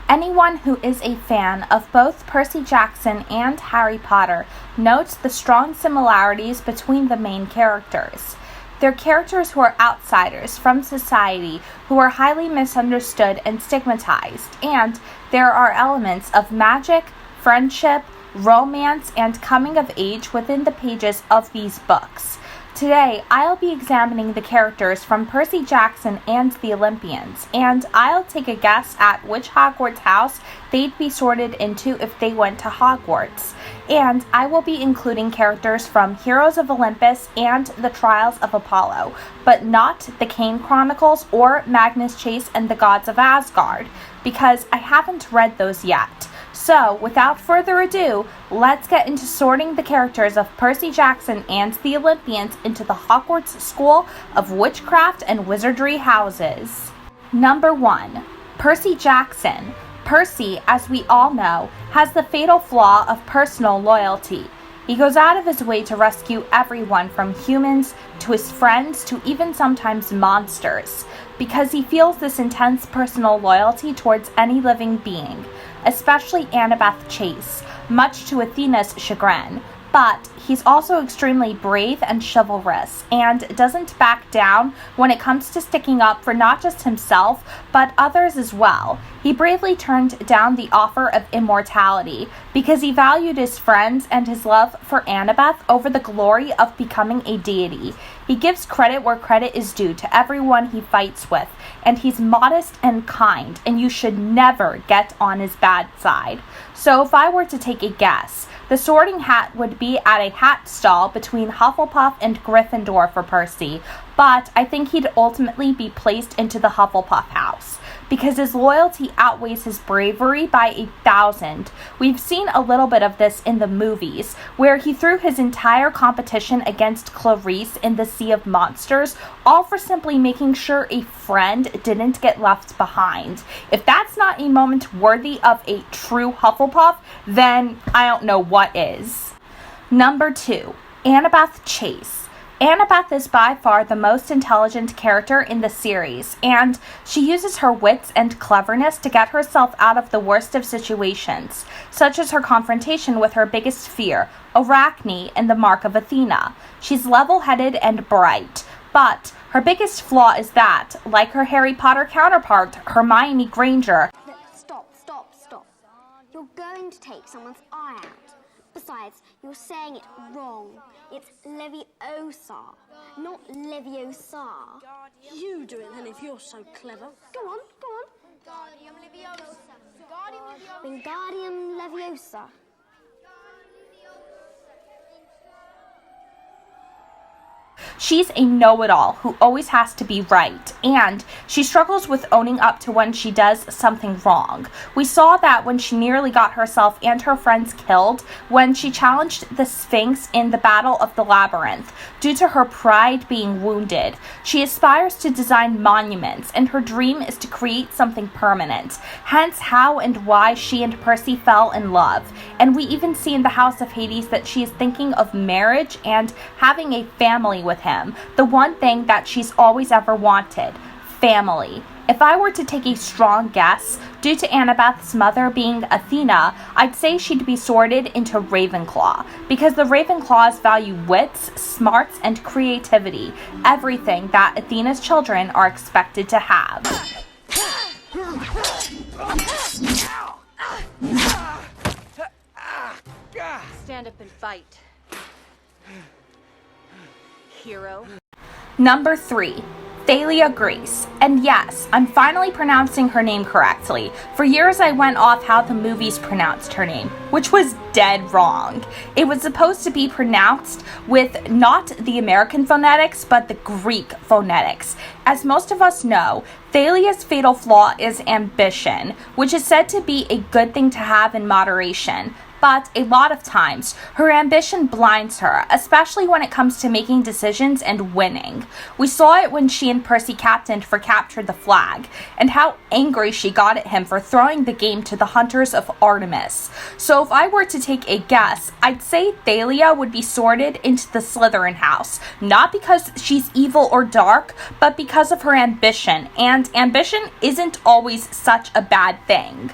Anyone who is a fan of both Percy Jackson and Harry Potter notes the strong similarities between the main characters. They're characters who are outsiders from society, who are highly misunderstood and stigmatized, and there are elements of magic, friendship, romance, and coming of age within the pages of these books. Today, I'll be examining the characters from Percy Jackson and the Olympians, and I'll take a guess at which Hogwarts house they'd be sorted into if they went to Hogwarts. And I will be including characters from Heroes of Olympus and the Trials of Apollo, but not the Kane Chronicles or Magnus Chase and the Gods of Asgard, because I haven't read those yet. So, without further ado, let's get into sorting the characters of Percy Jackson and the Olympians into the Hogwarts School of Witchcraft and Wizardry houses. Number 1. Percy Jackson. Percy, as we all know, has the fatal flaw of personal loyalty. He goes out of his way to rescue everyone from humans to his friends to even sometimes monsters, because he feels this intense personal loyalty towards any living being, especially Annabeth Chase, much to Athena's chagrin. But he's also extremely brave and chivalrous, and doesn't back down when it comes to sticking up for not just himself, but others as well. He bravely turned down the offer of immortality because he valued his friends and his love for Annabeth over the glory of becoming a deity. He gives credit where credit is due to everyone he fights with, and he's modest and kind, and you should never get on his bad side. So if I were to take a guess, the sorting hat would be at a hat stall between Hufflepuff and Gryffindor for Percy, but I think he'd ultimately be placed into the Hufflepuff house, because his loyalty outweighs his bravery by 1,000. We've seen a little bit of this in the movies, where he threw his entire competition against Clarice in the Sea of Monsters, all for simply making sure a friend didn't get left behind. If that's not a moment worthy of a true Hufflepuff, then I don't know what is. Number 2. Annabeth Chase. Annabeth is by far the most intelligent character in the series, and she uses her wits and cleverness to get herself out of the worst of situations, such as her confrontation with her biggest fear, Arachne, in the Mark of Athena. She's level-headed and bright, but her biggest flaw is that, like her Harry Potter counterpart, Hermione Granger, Stop. You're going to take someone's eye out. Besides, you're saying it wrong. It's Leviosa, not Leviosa. You do it then if you're so clever. Go on. Wingardium Leviosa. She's a know-it-all who always has to be right, and she struggles with owning up to when she does something wrong. We saw that when she nearly got herself and her friends killed when she challenged the Sphinx in the Battle of the Labyrinth. Due to her pride being wounded, she aspires to design monuments, and her dream is to create something permanent. Hence how and why she and Percy fell in love. And we even see in the House of Hades that she is thinking of marriage and having a family with him. The one thing that she's always ever wanted. Family. If I were to take a strong guess, due to Annabeth's mother being Athena, I'd say she'd be sorted into Ravenclaw, because the Ravenclaws value wits, smarts, and creativity, everything that Athena's children are expected to have. Stand up and fight. Hero. Number 3. Thralia Grace. And yes, I'm finally pronouncing her name correctly. For years I went off how the movies pronounced her name, which was dead wrong. It was supposed to be pronounced with not the American phonetics, but the Greek phonetics. As most of us know, Thalia's fatal flaw is ambition, which is said to be a good thing to have in moderation. But a lot of times, her ambition blinds her, especially when it comes to making decisions and winning. We saw it when she and Percy captained for Capture the Flag, and how angry she got at him for throwing the game to the Hunters of Artemis. So if I were to take a guess, I'd say Thalia would be sorted into the Slytherin house, not because she's evil or dark, but because of her ambition, and ambition isn't always such a bad thing.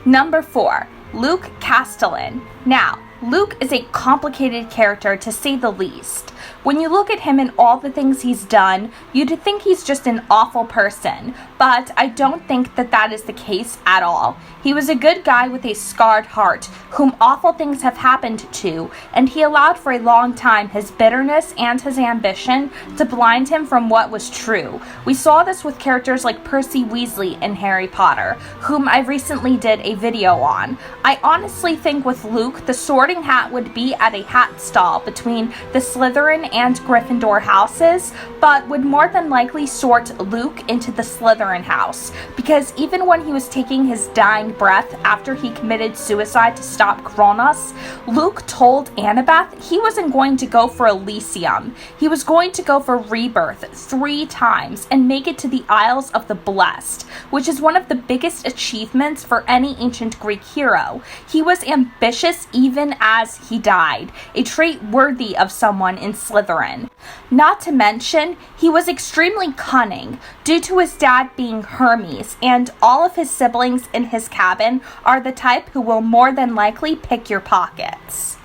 Number 4, Luke Castellin. Now, Luke is a complicated character to say the least. When you look at him and all the things he's done, you'd think he's just an awful person, but I don't think that is the case at all. He was a good guy with a scarred heart, whom awful things have happened to, and he allowed for a long time his bitterness and his ambition to blind him from what was true. We saw this with characters like Percy Weasley in Harry Potter, whom I recently did a video on. I honestly think with Luke, the Sorting Hat would be at a hat stall between the Slytherin and Gryffindor houses, but would more than likely sort Luke into the Slytherin house, because even when he was taking his dying breath after he committed suicide to stop Kronos, Luke told Annabeth he wasn't going to go for Elysium. He was going to go for rebirth 3 times and make it to the Isles of the Blessed, which is one of the biggest achievements for any ancient Greek hero. He was ambitious even as he died, a trait worthy of someone in Slytherin. Not to mention, he was extremely cunning due to his dad being Hermes, and all of his siblings in his cabin are the type who will more than likely pick your pockets.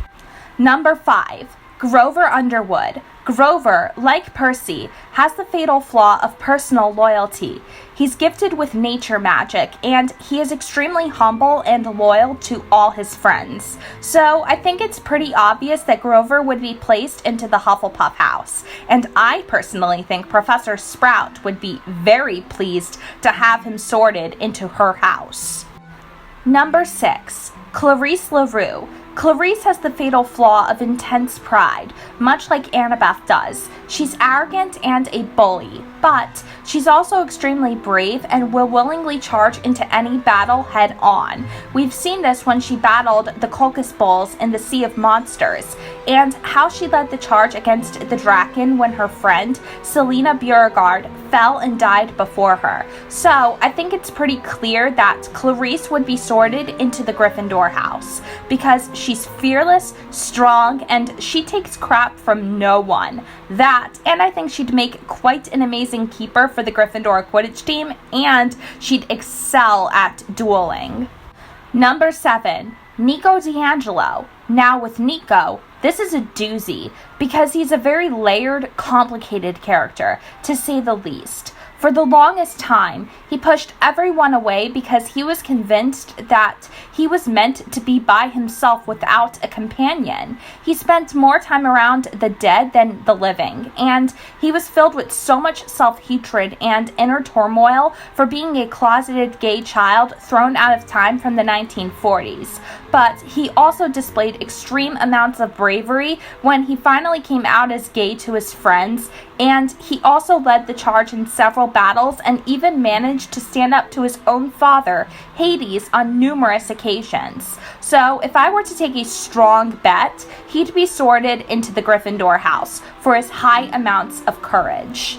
Number 5, Grover Underwood. Grover, like Percy, has the fatal flaw of personal loyalty. He's gifted with nature magic, and he is extremely humble and loyal to all his friends. So I think it's pretty obvious that Grover would be placed into the Hufflepuff house, and I personally think Professor Sprout would be very pleased to have him sorted into her house. Number 6, Clarice LaRue. Clarice has the fatal flaw of intense pride, much like Annabeth does. She's arrogant and a bully, but she's also extremely brave and will willingly charge into any battle head on. We've seen this when she battled the Colchis Bulls in the Sea of Monsters, and how she led the charge against the Draken when her friend, Selena Buisson, fell and died before her. So I think it's pretty clear that Clarice would be sorted into the Gryffindor house, because she's fearless, strong, and she takes crap from no one. That, and I think she'd make quite an amazing keeper for the Gryffindor Quidditch team, and she'd excel at dueling. Number 7, Nico D'Angelo. Now with Nico, this is a doozy, because he's a very layered, complicated character, to say the least. For the longest time, he pushed everyone away because he was convinced that he was meant to be by himself without a companion. He spent more time around the dead than the living, and he was filled with so much self-hatred and inner turmoil for being a closeted gay child thrown out of time from the 1940s. But he also displayed extreme amounts of bravery when he finally came out as gay to his friends, and he also led the charge in several battles and even managed to stand up to his own father, Hades, on numerous occasions. So if I were to take a strong bet, he'd be sorted into the Gryffindor house for his high amounts of courage.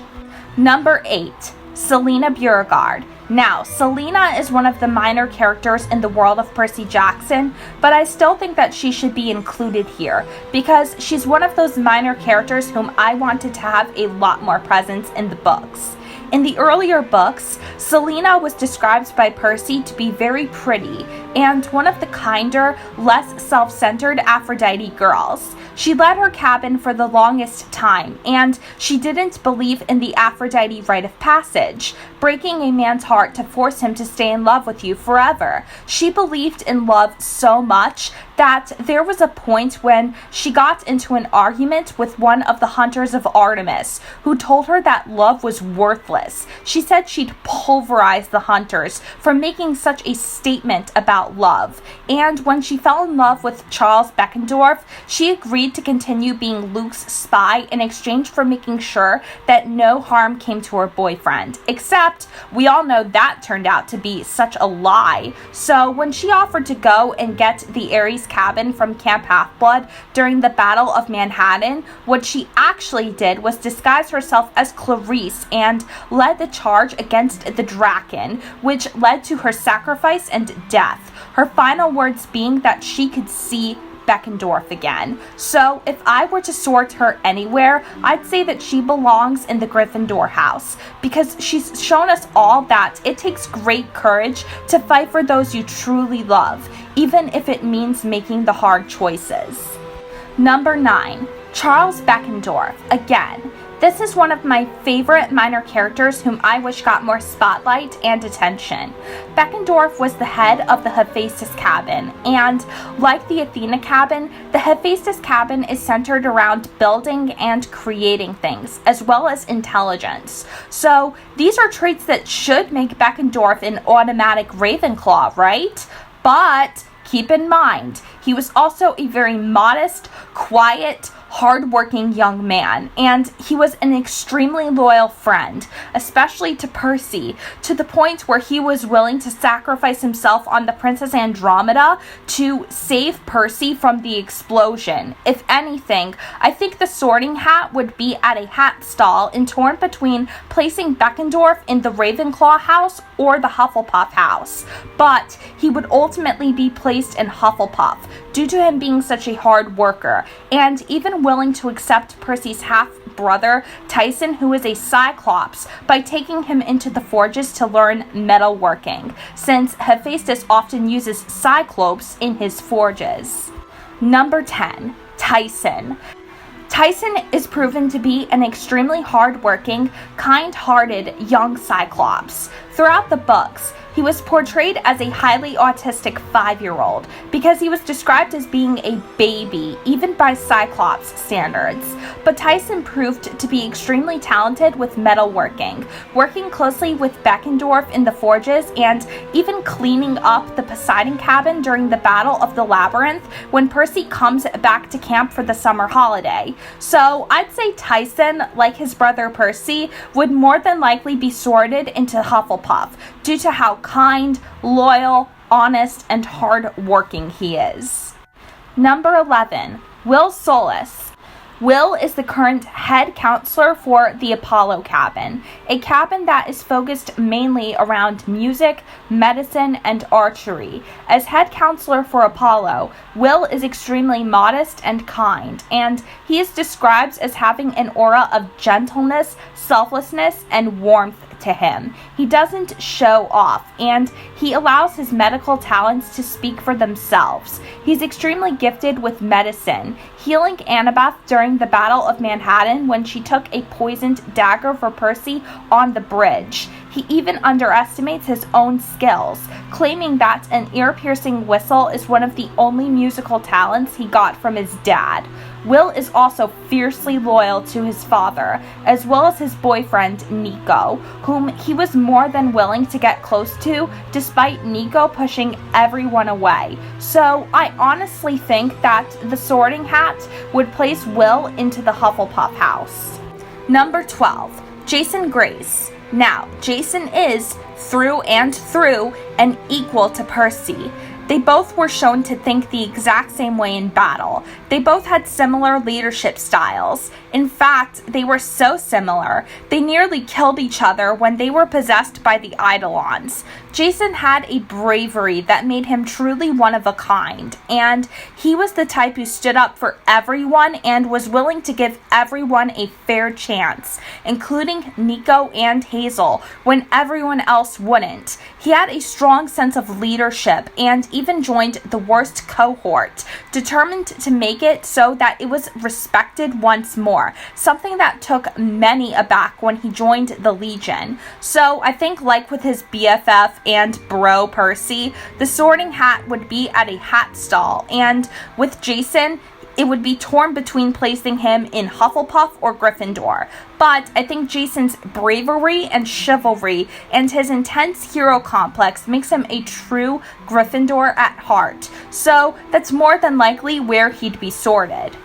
Number 8, Selena Buisson. Now, Selena is one of the minor characters in the world of Percy Jackson, but I still think that she should be included here, because she's one of those minor characters whom I wanted to have a lot more presence in the books. In the earlier books, Selena was described by Percy to be very pretty and one of the kinder, less self-centered Aphrodite girls. She led her cabin for the longest time, and she didn't believe in the Aphrodite rite of passage, breaking a man's heart to force him to stay in love with you forever. She believed in love so much that there was a point when she got into an argument with one of the hunters of Artemis, who told her that love was worthless. She said she'd pulverize the hunters for making such a statement about love, and when she fell in love with Charles Beckendorf, she agreed to continue being Luke's spy in exchange for making sure that no harm came to her boyfriend, except we all know that turned out to be such a lie. So when she offered to go and get the Ares cabin from Camp Half-Blood during the Battle of Manhattan, what she actually did was disguise herself as Clarice and led the charge against the Draken, which led to her sacrifice and death, her final words being that she could see Beckendorf again. So if I were to sort her anywhere, I'd say that she belongs in the Gryffindor house, because she's shown us all that it takes great courage to fight for those you truly love, even if it means making the hard choices. Number 9, Charles Beckendorf, again. This is one of my favorite minor characters whom I wish got more spotlight and attention. Beckendorf was the head of the Hephaestus cabin, and like the Athena cabin, the Hephaestus cabin is centered around building and creating things, as well as intelligence. So these are traits that should make Beckendorf an automatic Ravenclaw, right? But keep in mind, he was also a very modest, quiet, hard-working young man, and he was an extremely loyal friend, especially to Percy, to the point where he was willing to sacrifice himself on the Princess Andromeda to save Percy from the explosion. If anything, I think the Sorting Hat would be at a hat stall and torn between placing Beckendorf in the Ravenclaw house or the Hufflepuff house, but he would ultimately be placed in Hufflepuff due to him being such a hard worker, and even willing to accept Percy's half-brother, Tyson, who is a Cyclops, by taking him into the forges to learn metalworking, since Hephaestus often uses Cyclopes in his forges. Number 10, Tyson. Tyson is proven to be an extremely hard-working, kind-hearted young Cyclops. Throughout the books, he was portrayed as a highly autistic 5-year-old because he was described as being a baby, even by Cyclops standards. But Tyson proved to be extremely talented with metalworking, working closely with Beckendorf in the forges, and even cleaning up the Poseidon cabin during the Battle of the Labyrinth when Percy comes back to camp for the summer holiday. So I'd say Tyson, like his brother Percy, would more than likely be sorted into Hufflepuff due to how kind, loyal, honest, and hard-working he is. Number 11, Will Solis. Will is the current head counselor for the Apollo cabin, a cabin that is focused mainly around music, medicine, and archery. As head counselor for Apollo, Will is extremely modest and kind, and he is described as having an aura of gentleness, selflessness, and warmth to him. He doesn't show off, and he allows his medical talents to speak for themselves. He's extremely gifted with medicine, healing Annabeth during the Battle of Manhattan when she took a poisoned dagger for Percy on the bridge. He even underestimates his own skills, claiming that an ear-piercing whistle is one of the only musical talents he got from his dad. Will is also fiercely loyal to his father, as well as his boyfriend, Nico, whom he was more than willing to get close to, despite Nico pushing everyone away. So I honestly think that the Sorting Hat would place Will into the Hufflepuff house. Number 12, Jason Grace. Now, Jason is, through and through, an equal to Percy. They both were shown to think the exact same way in battle. They both had similar leadership styles. In fact, they were so similar, they nearly killed each other when they were possessed by the Eidolons. Jason had a bravery that made him truly one of a kind, and he was the type who stood up for everyone and was willing to give everyone a fair chance, including Nico and Hazel, when everyone else wouldn't. He had a strong sense of leadership and even joined the worst cohort, determined to make it so that it was respected once more, something that took many aback when he joined the Legion. So I think, like with his BFF and bro Percy, the Sorting Hat would be at a hat stall, and with Jason, it would be torn between placing him in Hufflepuff or Gryffindor. But I think Jason's bravery and chivalry and his intense hero complex makes him a true Gryffindor at heart. So that's more than likely where he'd be sorted.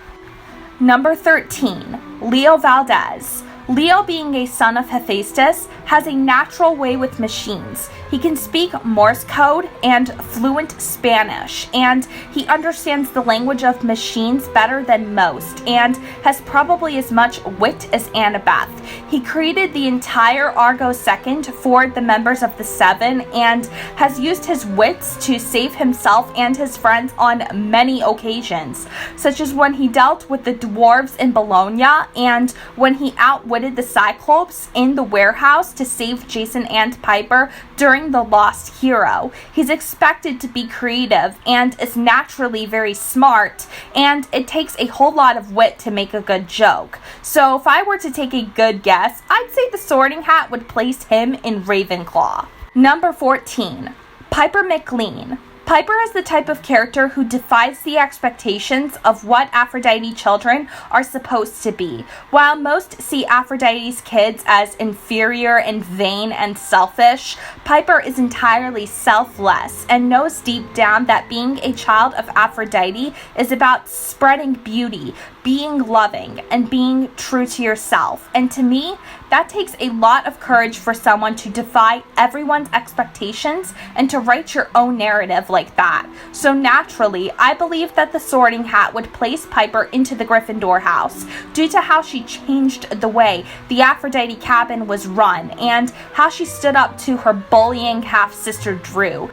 Number 13, Leo Valdez. Leo, being a son of Hephaestus, has a natural way with machines. He can speak Morse code and fluent Spanish, and he understands the language of machines better than most, and has probably as much wit as Annabeth. He created the entire Argo Second for the members of the Seven, and has used his wits to save himself and his friends on many occasions, such as when he dealt with the dwarves in Bologna, and when he outwitted the Cyclops in the warehouse to save Jason and Piper during The Lost Hero. He's expected to be creative and is naturally very smart, and it takes a whole lot of wit to make a good joke. So if I were to take a good guess, I'd say the Sorting Hat would place him in Ravenclaw. Number 14, Piper McLean. Piper is the type of character who defies the expectations of what Aphrodite children are supposed to be. While most see Aphrodite's kids as inferior and vain and selfish, Piper is entirely selfless and knows deep down that being a child of Aphrodite is about spreading beauty, being loving, and being true to yourself. And to me, that takes a lot of courage for someone to defy everyone's expectations and to write your own narrative like that. So naturally, I believe that the Sorting Hat would place Piper into the Gryffindor house due to how she changed the way the Aphrodite cabin was run and how she stood up to her bullying half-sister Drew.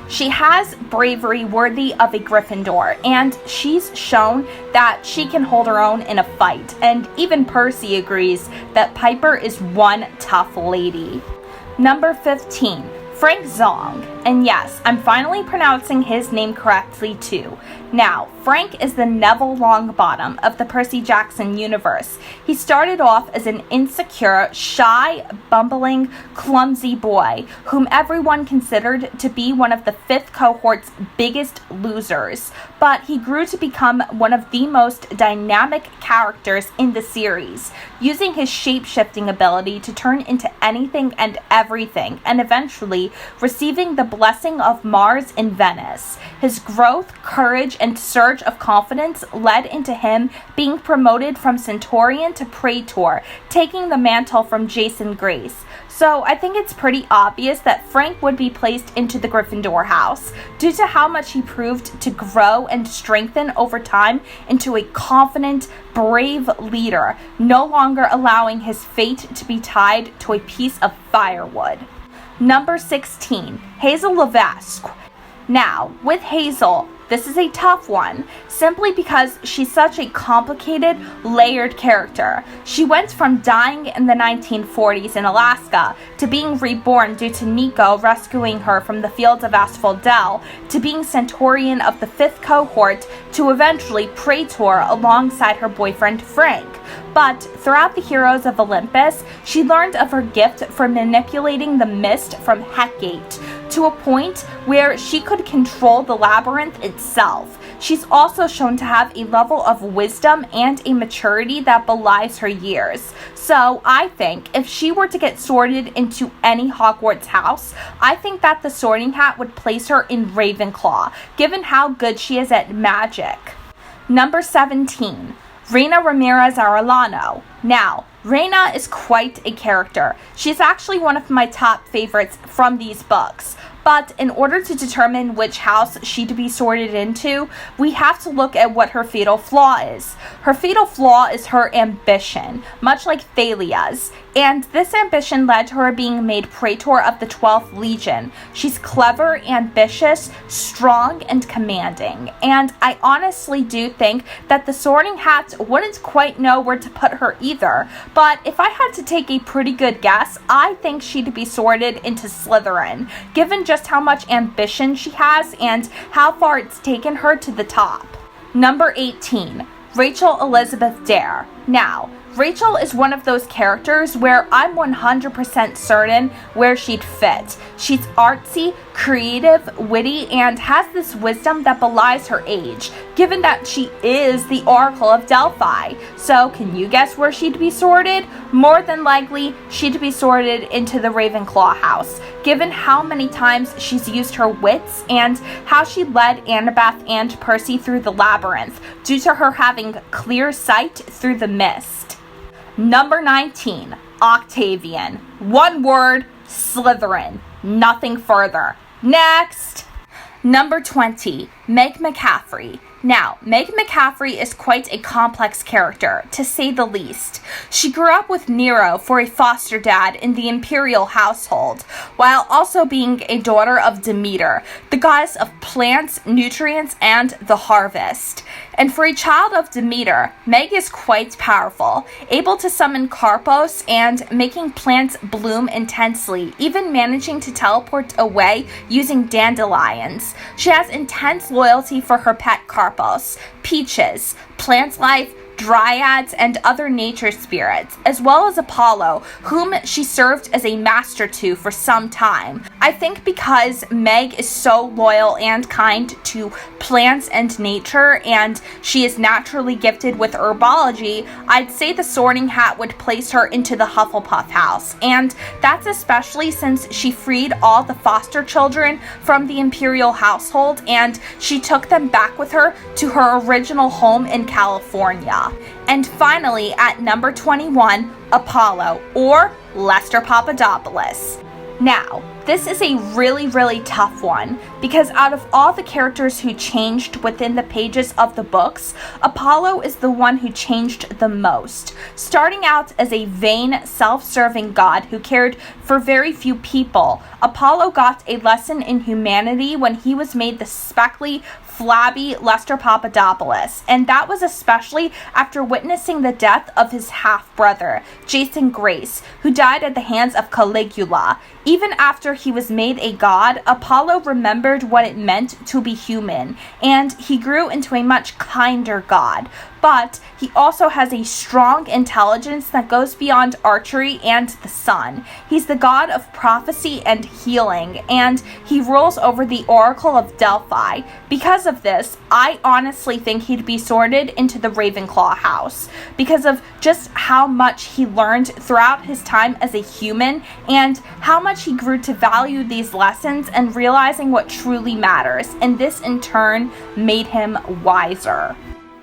She has bravery worthy of a Gryffindor, and she's shown that she can hold her own in a fight, and even Percy agrees that Piper is one tough lady. Number 15, Frank Zhong. And yes, I'm finally pronouncing his name correctly too. Now, Frank is the Neville Longbottom of the Percy Jackson universe. He started off as an insecure, shy, bumbling, clumsy boy whom everyone considered to be one of the 5th cohort's biggest losers. But he grew to become one of the most dynamic characters in the series, using his shape-shifting ability to turn into anything and everything, and eventually receiving the blessing of Mars in Venice. His growth, courage, and surge of confidence led into him being promoted from Centurion to Praetor, taking the mantle from Jason Grace. So I think it's pretty obvious that Frank would be placed into the Gryffindor house due to how much he proved to grow and strengthen over time into a confident, brave leader, no longer allowing his fate to be tied to a piece of firewood. Number 16, Hazel Levesque. Now, with Hazel, this is a tough one, simply because she's such a complicated, layered character. She went from dying in the 1940s in Alaska to being reborn due to Nico rescuing her from the fields of Asphodel, to being Centurion of the 5th cohort, to eventually Praetor alongside her boyfriend Frank. But throughout the Heroes of Olympus, she learned of her gift for manipulating the mist from Hecate to a point where she could control the labyrinth itself. She's also shown to have a level of wisdom and a maturity that belies her years. So I think if she were to get sorted into any Hogwarts house, I think that the Sorting Hat would place her in Ravenclaw, given how good she is at magic. Number 17, Reina Ramirez Arellano. Now, Reina is quite a character. She's actually one of my top favorites from these books. But in order to determine which house she'd be sorted into, we have to look at what her fatal flaw is. Her fatal flaw is her ambition, much like Thalia's, and this ambition led to her being made Praetor of the 12th Legion. She's clever, ambitious, strong, and commanding, and I honestly do think that the Sorting Hat wouldn't quite know where to put her either, but if I had to take a pretty good guess, I think she'd be sorted into Slytherin, given just how much ambition she has and how far it's taken her to the top. Number 18, Rachel Elizabeth Dare. Now, Rachel is one of those characters where I'm 100% certain where she'd fit. She's artsy, creative, witty, and has this wisdom that belies her age, given that she is the Oracle of Delphi. So, can you guess where she'd be sorted? More than likely, she'd be sorted into the Ravenclaw house, given how many times she's used her wits and how she led Annabeth and Percy through the labyrinth, due to her having clear sight through the mist. Number 19, Octavian. One word, Slytherin. Nothing further. Next. Number 20, Meg McCoffrey. Now, Meg McCoffrey is quite a complex character, to say the least. She grew up with Nero for a foster dad in the imperial household, while also being a daughter of Demeter, the goddess of plants, nutrients, and the harvest. And for a child of Demeter, Meg is quite powerful, able to summon Karpos and making plants bloom intensely, even managing to teleport away using dandelions. She has intense loyalty for her pet Karpos, peaches, plant life, dryads, and other nature spirits, as well as Apollo, whom she served as a master to for some time. I think because Meg is so loyal and kind to plants and nature, and she is naturally gifted with herbology, I'd say the Sorting Hat would place her into the Hufflepuff house, and that's especially since she freed all the foster children from the imperial household, and she took them back with her to her original home in California. And finally, at number 21, Apollo, or Lester Papadopoulos. Now, this is a really tough one, because out of all the characters who changed within the pages of the books, Apollo is the one who changed the most. Starting out as a vain, self-serving god who cared for very few people, Apollo got a lesson in humanity when he was made the speckly, flabby Lester Papadopoulos, and that was especially after witnessing the death of his half-brother, Jason Grace, who died at the hands of Caligula. Even after he was made a god, Apollo remembered what it meant to be human, and he grew into a much kinder god. But he also has a strong intelligence that goes beyond archery and the sun. He's the god of prophecy and healing, and he rules over the Oracle of Delphi. Because of this, I honestly think he'd be sorted into the Ravenclaw house, because of just how much he learned throughout his time as a human, and how much he grew to value these lessons and realizing what truly matters, and this in turn made him wiser.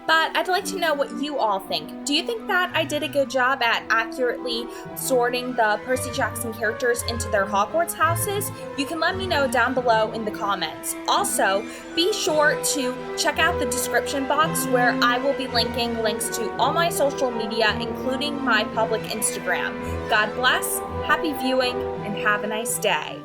But I'd like to know what you all think. Do you think that I did a good job at accurately sorting the Percy Jackson characters into their Hogwarts houses? You can let me know down below in the comments. Also, be sure to check out the description box where I will be linking links to all my social media, including my public Instagram. God bless, happy viewing, and have a nice day.